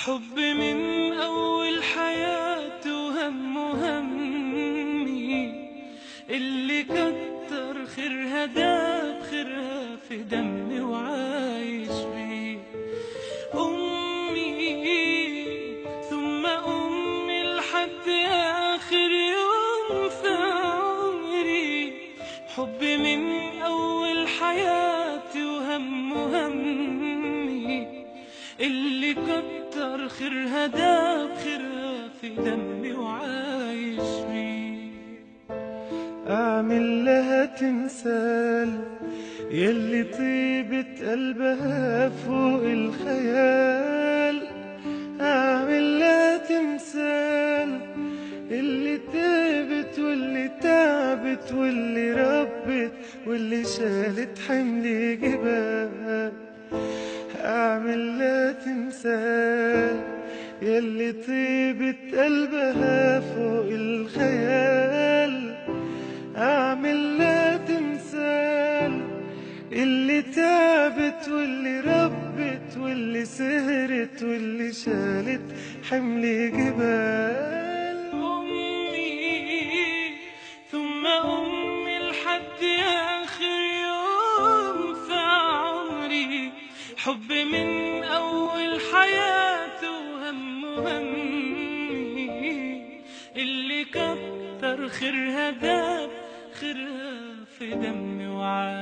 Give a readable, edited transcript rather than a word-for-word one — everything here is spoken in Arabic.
حب من أول حياتي وهم همي، اللي كتر خيرها داب خيرها في دمي وعايش بيه. أمي ثم أمي لحد آخر يوم في عمري، حب من أول حياتي وهم همي، اللي كتر خيرها داب خيرها في دمي وعايش بيه. أعمل لها تمثال يلي طيبة قلبها فوق الخيال، أعمل لها تمثال اللي تعبت واللي تعبت واللي ربت واللي شالت حمل جبال. أعمل لها تمثال يلي طيبة قلبها فوق الخيال، أعمل لها تمثال اللي تعبت واللي ربت واللي سهرت واللي شالت حمل جبال. أمي ثم أمي لحد آخر يوم في عمري، حب من أول حياتي وهم همي، اللي كتر خيرها داب خيرها في دمي وعايش